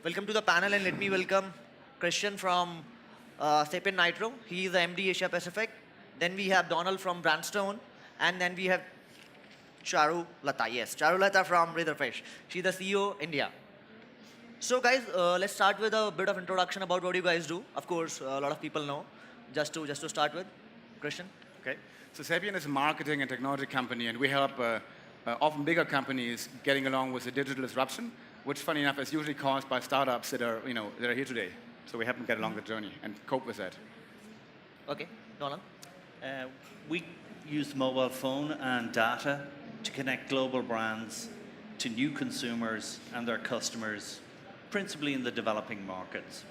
Welcome to the panel, and let me welcome Christian from Sapient Nitro. He is the MD Asia Pacific. Then we have Donald from Brandtone, and then we have Charulata. Yes, Charulata from Razorfish. She's the CEO India. So guys, let's start with a bit of introduction about what you guys do. Of course, a lot of people know. Just to start with, Christian. Okay. So Sapient is a marketing and technology company, and we help often bigger companies getting along with the digital disruption, which, funny enough, is usually caused by startups that are, that are here today. So we help them get along the journey and cope with that. Okay, Donald. We use mobile phone and data to connect global brands to new consumers and their customers, principally in the developing markets.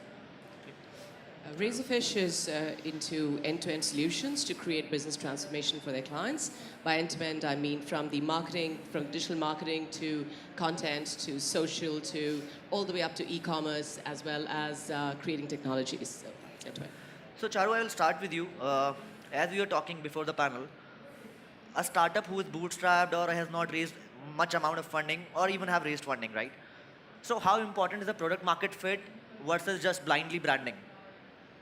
Razorfish is into end-to-end solutions to create business transformation for their clients. By end-to-end, I mean from the marketing, from digital marketing to content to social to all the way up to e-commerce, as well as creating technologies. So, end-to-end. So Charu, I will start with you. As we were talking before the panel, a startup who is bootstrapped or has not raised much amount of funding or even have raised funding, right? So how important is the product market fit versus just blindly branding?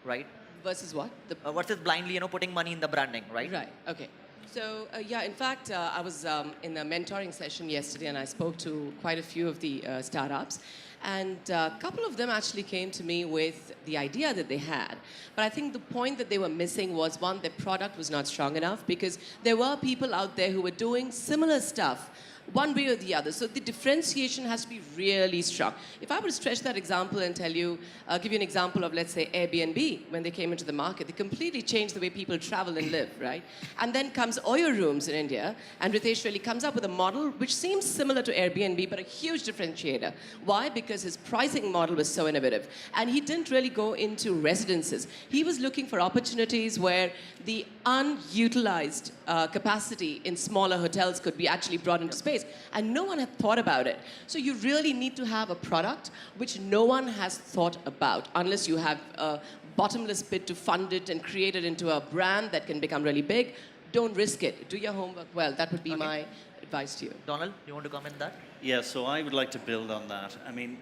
Right? Versus what? Versus blindly, putting money in the branding, right? Right, okay. So, yeah, in fact, I was in a mentoring session yesterday and I spoke to quite a few of the startups. And a couple of them actually came to me with the idea that they had. But I think the point that they were missing was, one, their product was not strong enough because there were people out there who were doing similar stuff one way or the other. So the differentiation has to be really strong. If I were to stretch that example and tell you, give you an example of, let's say, Airbnb, when they came into the market, they completely changed the way people travel and live, right? And then comes Oyo Rooms in India, and Ritesh really comes up with a model which seems similar to Airbnb, but a huge differentiator. Why? Because his pricing model was so innovative. And he didn't really go into residences. He was looking for opportunities where the unutilized capacity in smaller hotels could be actually brought into space. And no one had thought about it. So you really need to have a product which no one has thought about, unless you have a bottomless pit to fund it and create it into a brand that can become really big. Don't risk it. Do your homework well. That would be my advice to you. Donald, you want to comment that? Yeah, so I would like to build on that. I mean,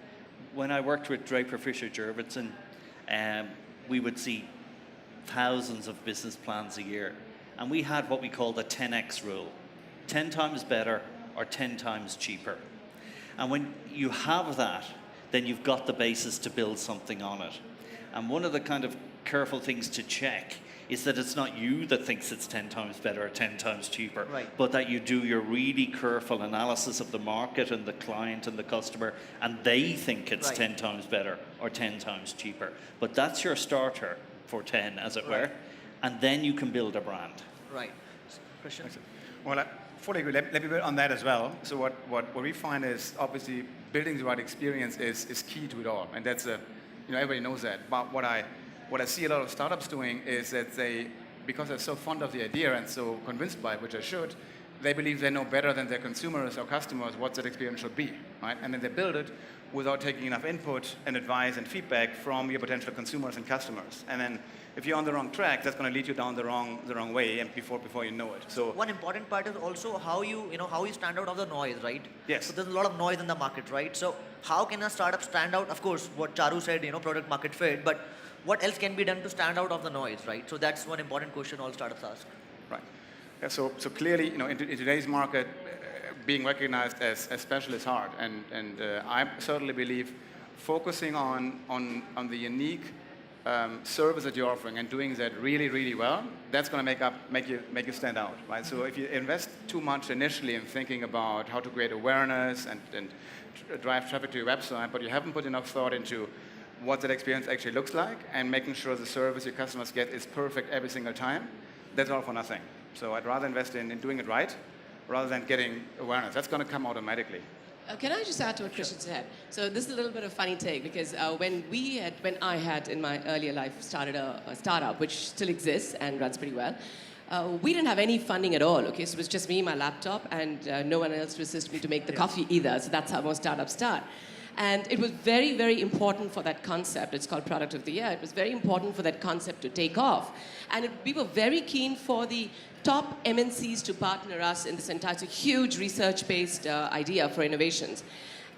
when I worked with Draper Fisher Jurvetson, we would see thousands of business plans a year. And we had what we call the 10x rule. 10 times better or 10 times cheaper. And when you have that, then you've got the basis to build something on it. And one of the kind of careful things to check is that it's not you that thinks it's 10 times better or 10 times cheaper, right, but that you do your really careful analysis of the market and the client and the customer, and they think it's 10 times better or 10 times cheaper. But that's your starter for 10, as it were, and then you can build a brand. Right. Christian? Well, I fully agree. Let me build on that as well. So what we find is, obviously, building the right experience is key to it all. And that's everybody knows that. But what I see a lot of startups doing is that they, because they're so fond of the idea and so convinced by it, which they should, they believe they know better than their consumers or customers what that experience should be, right? And then they build it without taking enough input and advice and feedback from your potential consumers and customers. And then if you're on the wrong track, that's going to lead you down the wrong way, and before you know it. So one important part is also how you stand out of the noise, right? Yes. So there's a lot of noise in the market, right? So how can a startup stand out? Of course, what Charu said, product market fit, but what else can be done to stand out of the noise, right? So that's one important question all startups ask. Right. Yeah, so clearly, in today's market, being recognized as special is hard, and I certainly believe focusing on the unique service that you're offering and doing that really, really well, that's going to make you stand out, right? So if you invest too much initially in thinking about how to create awareness and drive traffic to your website, but you haven't put enough thought into what that experience actually looks like and making sure the service your customers get is perfect every single time, that's all for nothing. So I'd rather invest in doing it right rather than getting awareness. That's going to come automatically. Can I just add to what Christian said? So this is a little bit of a funny take because when I had in my earlier life started a startup which still exists and runs pretty well, we didn't have any funding at all. Okay, so it was just me, my laptop, and no one else to assist me to make the coffee either. So that's how most startups start. And it was very, very important for that concept. It's called Product of the Year. It was very important for that concept to take off. And we were very keen for the top MNCs to partner us in this entire huge research-based idea for innovations.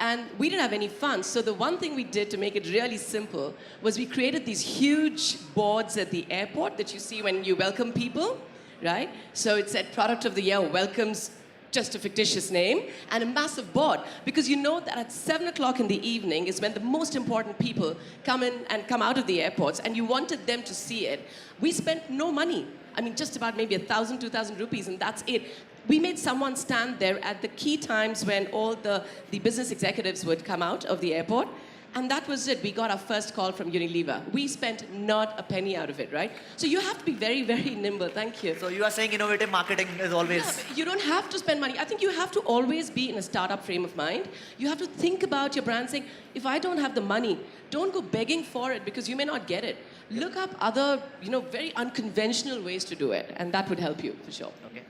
And we didn't have any funds. So the one thing we did to make it really simple was we created these huge boards at the airport that you see when you welcome people, right? So it said Product of the Year welcomes just a fictitious name, and a massive board, because you know that at 7 o'clock in the evening is when the most important people come in and come out of the airports, and you wanted them to see it. We spent no money. I mean, just about maybe 1,000, 2,000 rupees, and that's it. We made someone stand there at the key times when all the business executives would come out of the airport, and that was it. We got our first call from Unilever. We spent not a penny out of it, right? So you have to be very, very nimble. Thank you. So you are saying innovative marketing is always... Yeah, but you don't have to spend money. I think you have to always be in a startup frame of mind. You have to think about your brand saying, if I don't have the money, don't go begging for it because you may not get it. Look up other, very unconventional ways to do it, and that would help you for sure. Okay.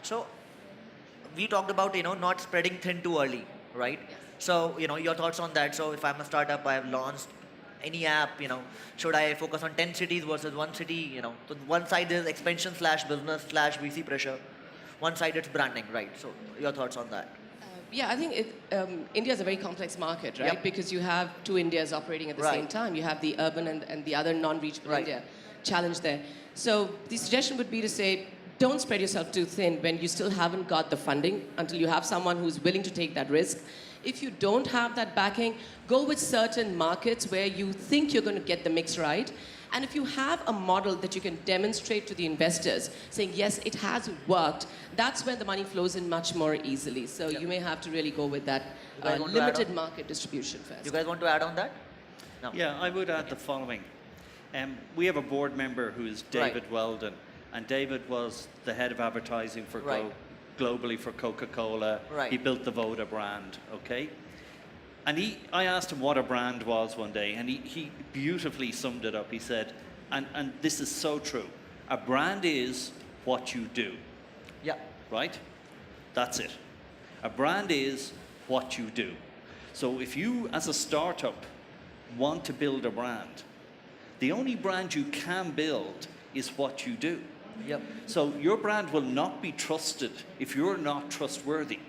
So we talked about, not spreading thin too early, right? Yes. So, your thoughts on that. So if I'm a startup, I have launched any app, should I focus on 10 cities versus one city, So one side is expansion / business / VC pressure. One side it's branding, right? So your thoughts on that. Yeah, I think India is a very complex market, right? Yep. Because you have two Indias operating at the same Right. time. You have the urban and the other non-regional Right. India challenge there. So the suggestion would be to say, don't spread yourself too thin when you still haven't got the funding until you have someone who's willing to take that risk. If you don't have that backing, go with certain markets where you think you're going to get the mix right. And if you have a model that you can demonstrate to the investors, saying, yes, it has worked, that's when the money flows in much more easily. So you may have to really go with that You guys want to add limited on? market distribution first. You guys want to add on that? No. Yeah, I would add the following. We have a board member who is David Weldon, and David was the head of advertising for Right. globally for Coca-Cola. Right. He built the Voda brand, okay? And I asked him what a brand was one day, and he beautifully summed it up. He said, and this is so true, a brand is what you do, Yeah. right? That's it. A brand is what you do. So if you, as a startup, want to build a brand, the only brand you can build is what you do. Yep. So your brand will not be trusted if you're not trustworthy.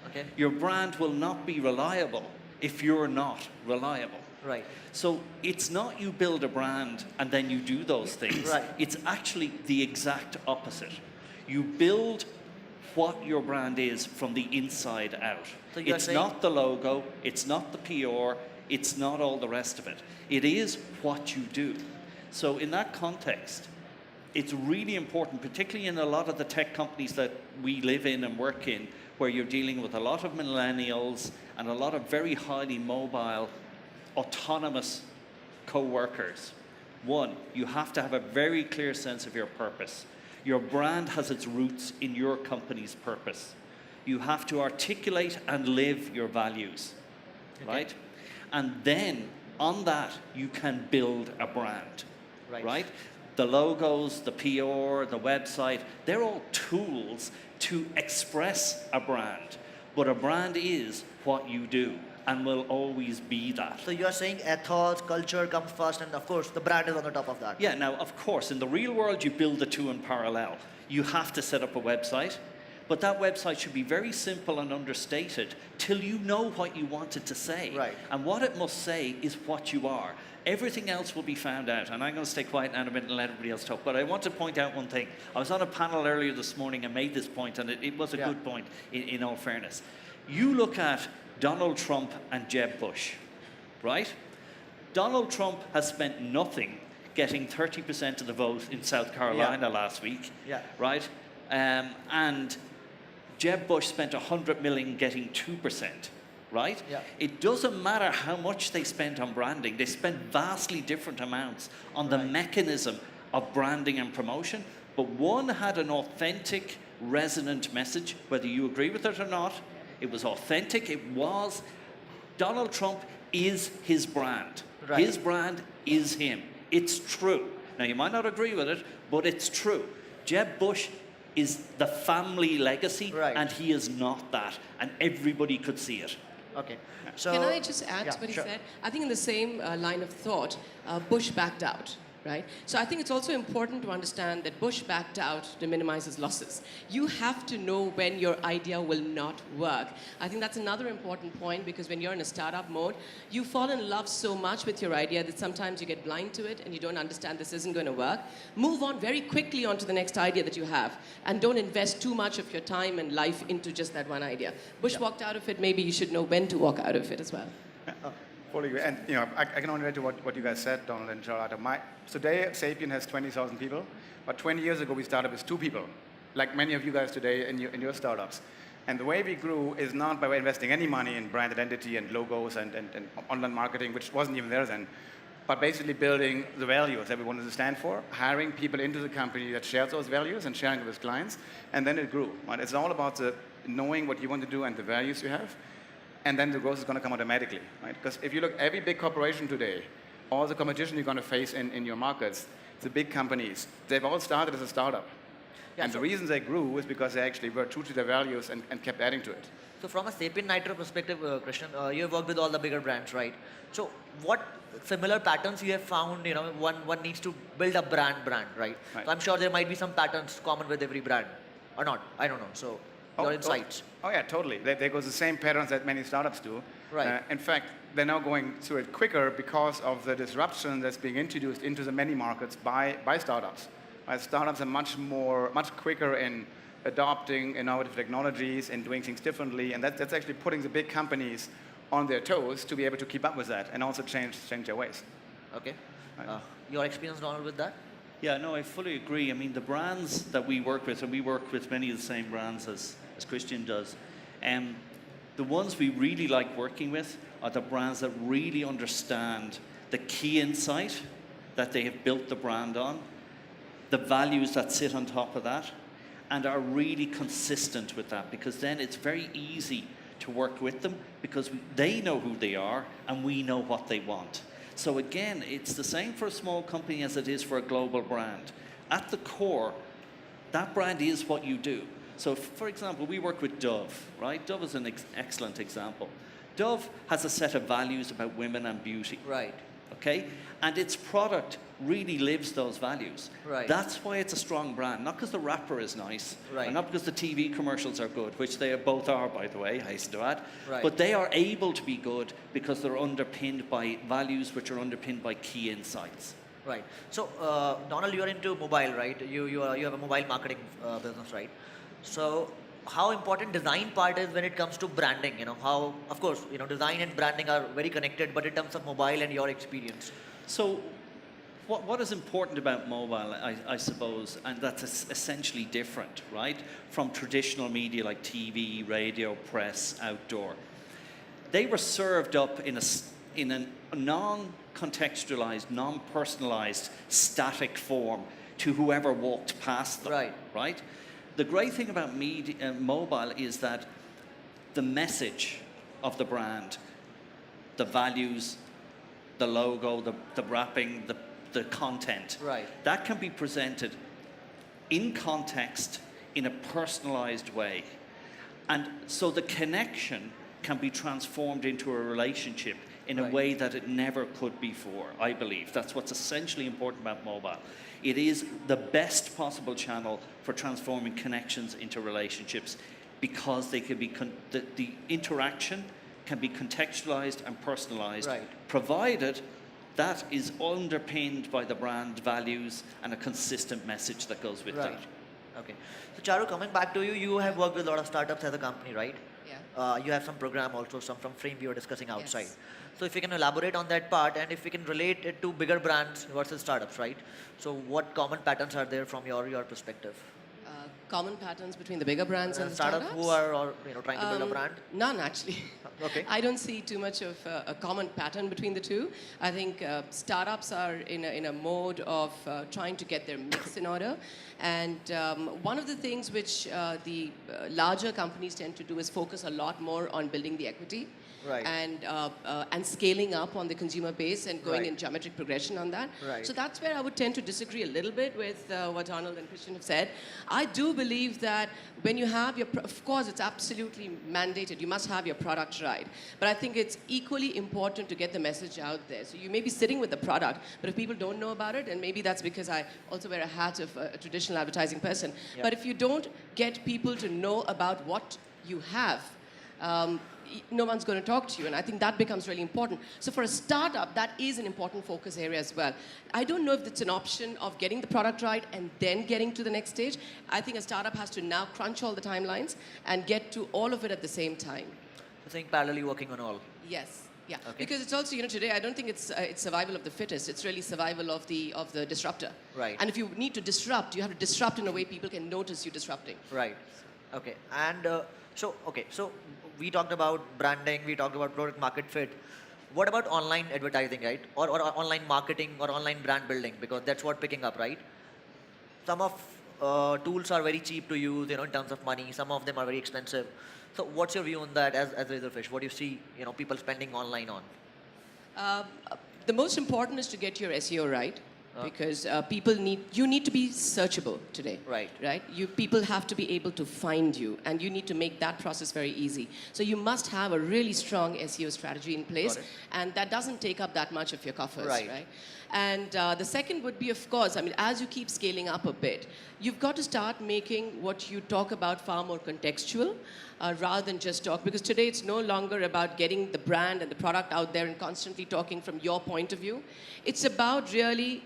Okay. Your brand will not be reliable if you're not reliable. Right. So it's not you build a brand and then you do those things. Right. It's actually the exact opposite. You build what your brand is from the inside out. So you're It's saying- not the logo, it's not the PR, it's not all the rest of it. It is what you do. So in that context, it's really important, particularly in a lot of the tech companies that we live in and work in, where you're dealing with a lot of millennials and a lot of very highly mobile, autonomous co-workers. One, you have to have a very clear sense of your purpose. Your brand has its roots in your company's purpose. You have to articulate and live your values, right? And then on that, you can build a brand, right? The logos, the PR, the website, they're all tools to express a brand. But a brand is what you do and will always be that. So you are saying ethos, culture comes first, and of course the brand is on the top of that. Yeah, now, of course, in the real world, you build the two in parallel. You have to set up a website, but that website should be very simple and understated till you know what you want it to say. Right. And what it must say is what you are. Everything else will be found out. And I'm going to stay quiet now in a minute and let everybody else talk. But I want to point out one thing. I was on a panel earlier this morning and made this point, and it was a good point in all fairness. You look at Donald Trump and Jeb Bush, right? Donald Trump has spent nothing getting 30% of the vote in South Carolina last week, right? And Jeb Bush spent 100 million getting 2%, right? Yeah. It doesn't matter how much they spent on branding. They spent vastly different amounts on the mechanism of branding and promotion, but one had an authentic, resonant message, whether you agree with it or not. It was authentic. It was. Donald Trump is his brand. Right. His brand is him. It's true. Now, you might not agree with it, but it's true. Jeb Bush is the family legacy, and he is not that. And everybody could see it. Okay. So Can I just add to what he sure. said? I think in the same line of thought, Bush backed out, right? So I think it's also important to understand that Bush backed out to minimize his losses. You have to know when your idea will not work. I think that's another important point, because when you're in a startup mode, you fall in love so much with your idea that sometimes you get blind to it and you don't understand this isn't going to work. Move on very quickly onto the next idea that you have, and don't invest too much of your time and life into just that one idea. Bush walked out of it. Maybe you should know when to walk out of it as well. Fully agree. And I can only add to what you guys said, Donald and Charulata. Today, Sapient has 20,000 people, but 20 years ago we started with 2 people, like many of you guys today in your startups. And the way we grew is not by investing any money in brand identity and logos and online marketing, which wasn't even there then, but basically building the values that we wanted to stand for, hiring people into the company that shared those values and sharing it with clients, and then it grew. Right? It's all about knowing what you want to do and the values you have. And then the growth is going to come automatically, right? Because if you look, every big corporation today, all the competition you're going to face in your markets, the big companies, they've all started as a startup. Yeah, and the reason they grew is because they actually were true to their values and kept adding to it. So from a Sapient Nitro perspective, Christian, you have worked with all the bigger brands, right? So what similar patterns you have found, one needs to build a brand, right? So I'm sure there might be some patterns common with every brand, or not, I don't know. So your insights. Oh yeah, totally. There goes the same patterns that many startups do. Right. In fact, they're now going through it quicker because of the disruption that's being introduced into the many markets by startups. Startups are much quicker in adopting innovative technologies and doing things differently, and that's actually putting the big companies on their toes to be able to keep up with that and also change their ways. Okay. Your experience, Donald, with that? Yeah, no, I fully agree. I mean, the brands that we work with, and we work with many of the same brands as Christian does, the ones we really like working with are the brands that really understand the key insight that they have built the brand on, the values that sit on top of that, and are really consistent with that, because then it's very easy to work with them because they know who they are and we know what they want. So again, it's the same for a small company as it is for a global brand. At the core, that brand is what you do. So for example, we work with Dove, right? Dove is an excellent example. Dove has a set of values about women and beauty. Right. Okay? And its product really lives those values. Right. That's why it's a strong brand. Not because the wrapper is nice, right, and not because the TV commercials are good, which they both are, by the way, I hasten to add. Right. But they are able to be good because they're underpinned by values which are underpinned by key insights. Right. So, Donald, you are into mobile, right? You have a mobile marketing business, right? So, how important design part is when it comes to branding? How, of course, design and branding are very connected, but in terms of mobile and your experience. So, what is important about mobile, I suppose, and that's essentially different, right, from traditional media like TV, radio, press, outdoor. They were served up in a non-contextualized, non-personalized, static form to whoever walked past them, right? The great thing about mobile is that the message of the brand, the values, the logo, the wrapping, the content, that can be presented in context in a personalized way. And so the connection can be transformed into a relationship in a way that it never could before, I believe. That's what's essentially important about mobile. It is the best possible channel for transforming connections into relationships because they can be the interaction can be contextualized and personalized, provided that is underpinned by the brand values and a consistent message that goes with that. Okay. So Charu, coming back to you, you have worked with a lot of startups as a company, right? Yeah. You have some program also, some from Frame we were discussing outside. Yes. So if you can elaborate on that part, and if we can relate it to bigger brands versus startups, right? So what common patterns are there from your perspective? Common patterns between the bigger brands and the startups? Who are trying to build a brand? None, actually. Okay. I don't see too much of a common pattern between the two. I think startups are in a mode of trying to get their mix in order. And one of the things which the larger companies tend to do is focus a lot more on building the equity. Right. and scaling up on the consumer base and going Right. in geometric progression on that. Right. So that's where I would tend to disagree a little bit with what Donald and Christian have said. I do believe that when you have your, of course, it's absolutely mandated. You must have your product right. But I think it's equally important to get the message out there. So you may be sitting with the product, but if people don't know about it, and maybe that's because I also wear a hat of a traditional advertising person. Yep. But if you don't get people to know about what you have, no one's going to talk to you, and I think that becomes really important. So for a startup, that is an important focus area as well. I don't know if it's an option of getting the product right and then getting to the next stage. I think a startup has to now crunch all the timelines and get to all of it at the same time. I think parallelly working on all. Yes. Yeah, Okay. because it's also, today I don't think it's survival of the fittest. It's really survival of the disruptor. Right. And if you need to disrupt, you have to disrupt in a way people can notice you disrupting. Right. Okay. And so we talked about branding, we talked about product market fit. What about online advertising, right? Or online marketing or online brand building? Because that's what picking up, right? Some of tools are very cheap to use, in terms of money. Some of them are very expensive. So what's your view on that as Razorfish? What do you see, people spending online on? The most important is to get your SEO right. Because you need to be searchable today. Right. Right? People have to be able to find you, and you need to make that process very easy. So you must have a really strong SEO strategy in place, Got it. and that doesn't take up that much of your coffers, Right. And the second would be, of course, as you keep scaling up a bit, you've got to start making what you talk about far more contextual rather than just talk. Because today it's no longer about getting the brand and the product out there and constantly talking from your point of view. It's about really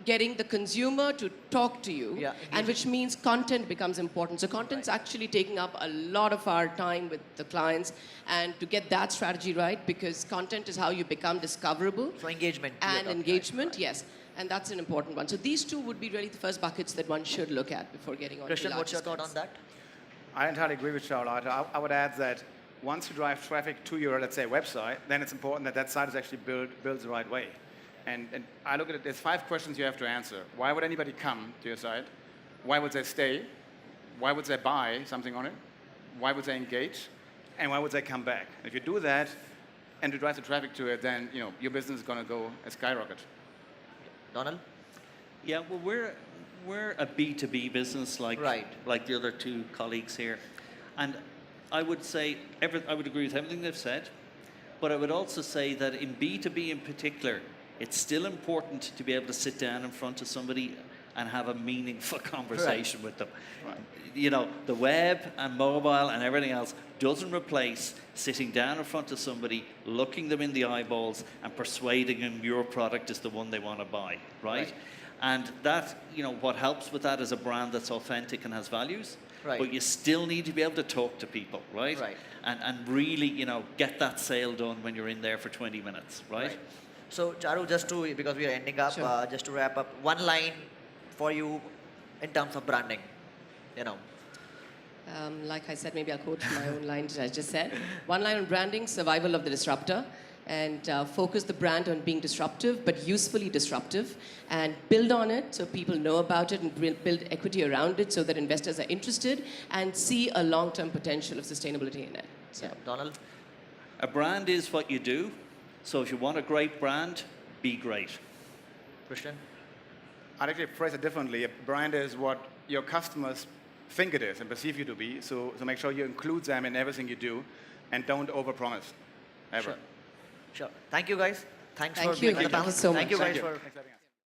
getting the consumer to talk to you, Yeah, and which means content becomes important. So content's actually taking up a lot of our time with the clients, and to get that strategy right, because content is how you become discoverable. So engagement. And engagement, yes. And that's an important one. So these two would be really the first buckets that one should look at before getting on to Christian, larger what's your thought on scales. that? I entirely agree with Charulata. I would add that once you drive traffic to your, let's say, website, then it's important that that site is actually built the right way. And I look at it, there's 5 questions you have to answer. Why would anybody come to your site? Why would they stay? Why would they buy something on it? Why would they engage? And why would they come back? If you do that and you drive the traffic to it, then your business is going to go a skyrocket. Donald? Yeah, well, we're a B2B business like the other two colleagues here. And I would say, I would agree with everything they've said, but I would also say that in B2B in particular, it's still important to be able to sit down in front of somebody and have a meaningful conversation with them. Right. The web and mobile and everything else doesn't replace sitting down in front of somebody, looking them in the eyeballs and persuading them your product is the one they want to buy, right? And that, what helps with that is a brand that's authentic and has values. Right. But you still need to be able to talk to people, right? Right. And really, get that sale done when you're in there for 20 minutes, right? So Charu, because we are ending up, Sure. just to wrap up, one line for you in terms of branding, Like I said, maybe I'll quote my own line that I just said. One line on branding: survival of the disruptor. And focus the brand on being disruptive, but usefully disruptive, and build on it so people know about it and build equity around it so that investors are interested and see a long-term potential of sustainability in it. So. Donald? A brand is what you do. So if you want a great brand, be great. Christian? I'd actually phrase it differently. A brand is what your customers think it is and perceive you to be. So make sure you include them in everything you do, and don't overpromise, ever. Sure. Thank you, guys. Thanks Thank for you. being on the panel. Thank you so Thank you much. guys Thank you. for Thanks for having us.